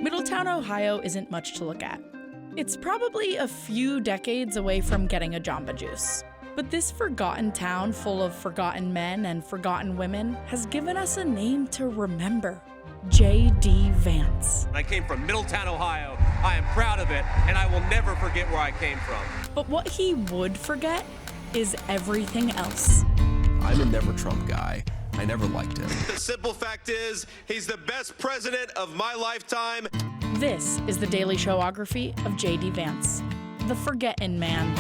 Middletown, Ohio isn't much to look at. It's probably a few decades away from getting a Jamba Juice. But this forgotten town full of forgotten men and forgotten women has given us a name to remember. JD Vance. I came from Middletown, Ohio. I am proud of it, and I will never forget where I came from. But what he would forget is everything else. I'm a never Trump guy. I never liked him. The simple fact is, he's the best president of my lifetime. This is the DailyShowography of JD Vance, the Forgettin Man.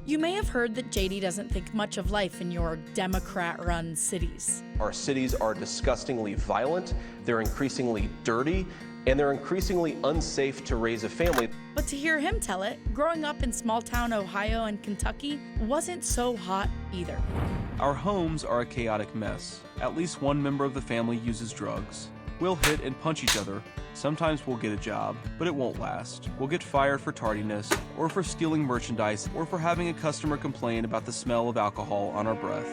You may have heard that JD doesn't think much of life in your Democrat-run cities. Our cities are disgustingly violent, they're increasingly dirty, and they're increasingly unsafe to raise a family. But to hear him tell it, growing up in small-town Ohio and Kentucky wasn't so hot either. Our homes are a chaotic mess. At least one member of the family uses drugs. We'll hit and punch each other. Sometimes we'll get a job, but it won't last. We'll get fired for tardiness, or for stealing merchandise, or for having a customer complain about the smell of alcohol on our breath.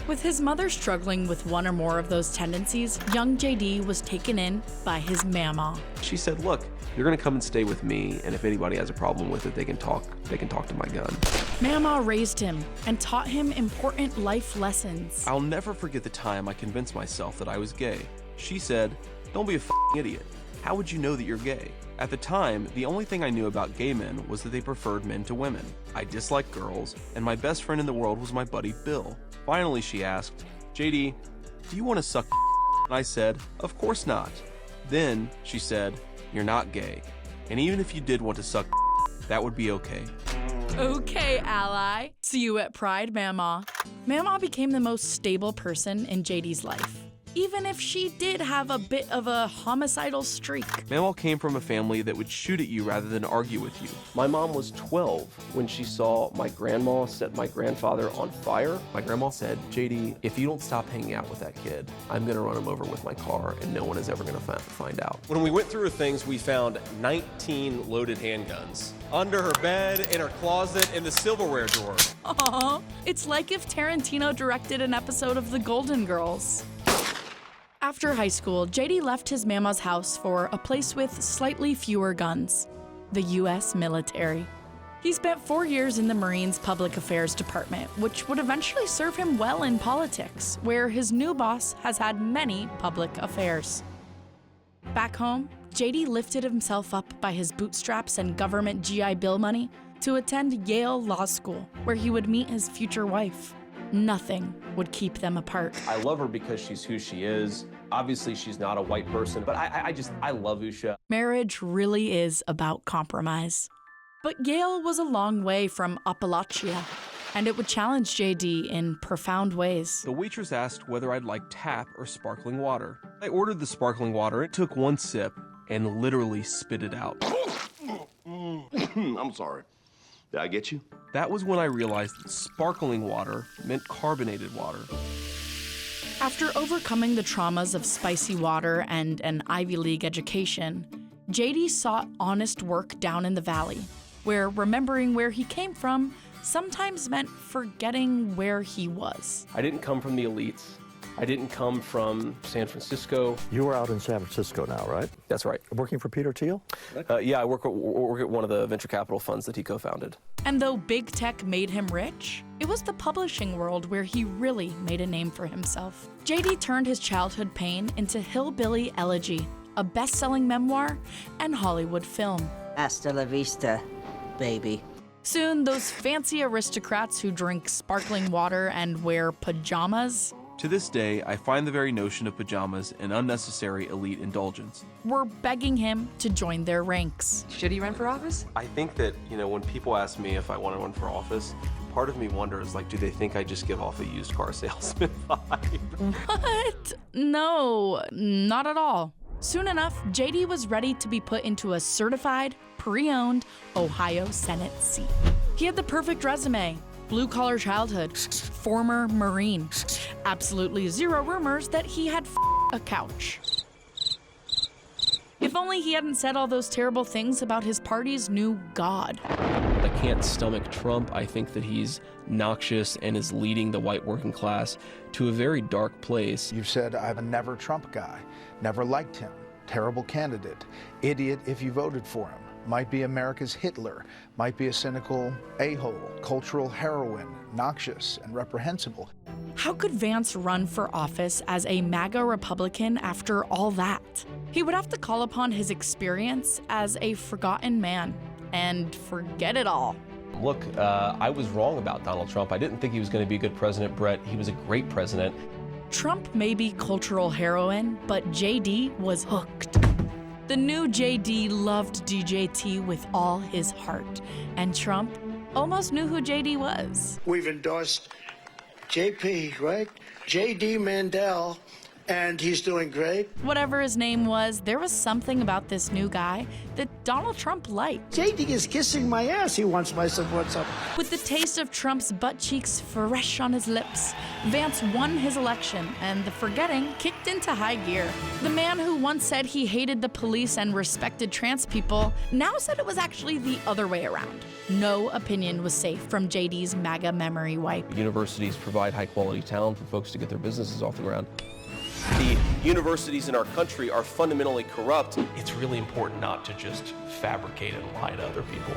With his mother struggling with one or more of those tendencies, young JD was taken in by his mama. She said, look, you're gonna come and stay with me, and if anybody has a problem with it, they can talk to my gun. Mama raised him and taught him important life lessons. I'll never forget the time I convinced myself that I was gay. She said, "Don't be a f***ing idiot. How would you know that you're gay?" At the time, the only thing I knew about gay men was that they preferred men to women. I disliked girls, and my best friend in the world was my buddy Bill. Finally, she asked, "JD, do you want to suck?" And I said, "Of course not." Then she said, "You're not gay, and even if you did want to suck, that would be okay." Okay, ally. See you at Pride, Mama. Mama became the most stable person in JD's life, even if she did have a bit of a homicidal streak. Mamaw came from a family that would shoot at you rather than argue with you. My mom was 12 when she saw my grandma set my grandfather on fire. My grandma said, JD, if you don't stop hanging out with that kid, I'm gonna run him over with my car and no one is ever gonna find out. When we went through her things, we found 19 loaded handguns under her bed, in her closet, in the silverware drawer. Aww, it's like if Tarantino directed an episode of The Golden Girls. After high school, JD left his mama's house for a place with slightly fewer guns, the U.S. military. He spent 4 years in the Marines Public Affairs Department, which would eventually serve him well in politics, where his new boss has had many public affairs. Back home, JD lifted himself up by his bootstraps and government GI Bill money to attend Yale Law School, where he would meet his future wife. Nothing would keep them apart. I love her because she's who she is. Obviously, she's not a white person, but I love Usha. Marriage really is about compromise. But Yale was a long way from Appalachia, and it would challenge JD in profound ways. The waitress asked whether I'd like tap or sparkling water. I ordered the sparkling water. It took one sip and literally spit it out. I'm sorry. Did I get you? That was when I realized that sparkling water meant carbonated water. After overcoming the traumas of spicy water and an Ivy League education, JD sought honest work down in the valley, where remembering where he came from sometimes meant forgetting where he was. I didn't come from the elites. I didn't come from San Francisco. You are out in San Francisco now, right? That's right. Working for Peter Thiel? Yeah, I work at one of the venture capital funds that he co-founded. And though big tech made him rich, it was the publishing world where he really made a name for himself. JD turned his childhood pain into Hillbilly Elegy, a best-selling memoir and Hollywood film. Hasta la vista, baby. Soon, those fancy aristocrats who drink sparkling water and wear pajamas To this day, I find the very notion of pajamas an unnecessary elite indulgence. were begging him to join their ranks. Should he run for office? I think that, when people ask me if I want to run for office, part of me wonders, do they think I just give off a used car salesman vibe? What? No, not at all. Soon enough, JD was ready to be put into a certified, pre-owned Ohio Senate seat. He had the perfect resume. Blue-collar childhood, former Marine. Absolutely zero rumors that he had a couch. If only he hadn't said all those terrible things about his party's new god. can't stomach Trump. I think that he's noxious and is leading the white working class to a very dark place. You've said, I'm a never Trump guy, never liked him, terrible candidate, idiot if you voted for him, might be America's Hitler, might be a cynical a-hole, cultural heroine, noxious and reprehensible. How could Vance run for office as a MAGA Republican after all that? He would have to call upon his experience as a forgotten man and forget it all. Look, I was wrong about Donald Trump. I didn't think he was going to be a good president, Brett. He was a great president. Trump may be cultural heroine, but JD was hooked. The new JD loved DJT with all his heart, and Trump almost knew who JD was. We've endorsed JP, right? JD Mandel, and he's doing great. Whatever his name was, there was something about this new guy that Donald Trump liked. JD is kissing my ass. He wants my support. With the taste of Trump's butt cheeks fresh on his lips, Vance won his election, and the forgetting kicked into high gear. The man who once said he hated the police and respected trans people now said it was actually the other way around. No opinion was safe from JD's MAGA memory wipe. Universities provide high-quality talent for folks to get their businesses off the ground. The universities in our country are fundamentally corrupt. It's really important not to just fabricate and lie to other people.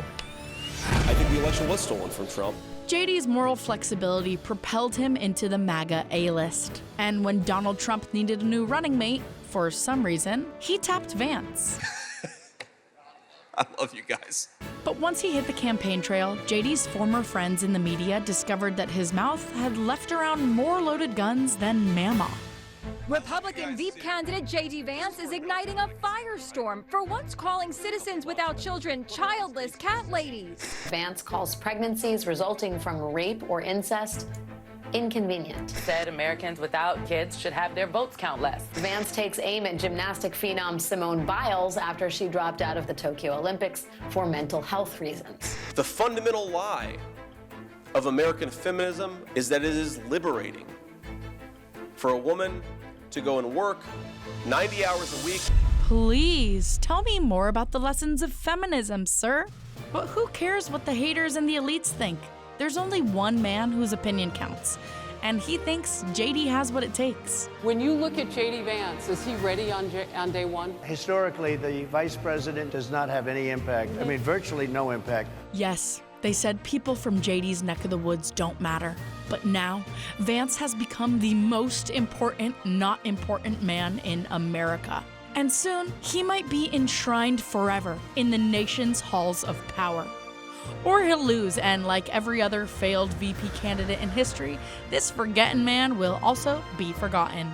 I think the election was stolen from Trump. JD's moral flexibility propelled him into the MAGA A-list. And when Donald Trump needed a new running mate, for some reason, he tapped Vance. I love you guys. But once he hit the campaign trail, JD's former friends in the media discovered that his mouth had left around more loaded guns than Mama. Republican Veep candidate JD Vance is igniting a firestorm for once calling citizens without children childless cat ladies. Vance calls pregnancies resulting from rape or incest inconvenient. Said Americans without kids should have their votes count less. Vance takes aim at gymnastic phenom Simone Biles after she dropped out of the Tokyo Olympics for mental health reasons. The fundamental lie of American feminism is that it is liberating for a woman to go and work 90 hours a week. Please tell me more about the lessons of feminism, sir. But who cares what the haters and the elites think? There's only one man whose opinion counts, and he thinks JD has what it takes. When you look at JD Vance, is he ready on day one? Historically, the vice president does not have any impact. I mean, virtually no impact. Yes, they said people from JD's neck of the woods don't matter. But now, Vance has become the most important, not important man in America. And soon, he might be enshrined forever in the nation's halls of power. Or he'll lose, and like every other failed VP candidate in history, this forgetting man will also be forgotten.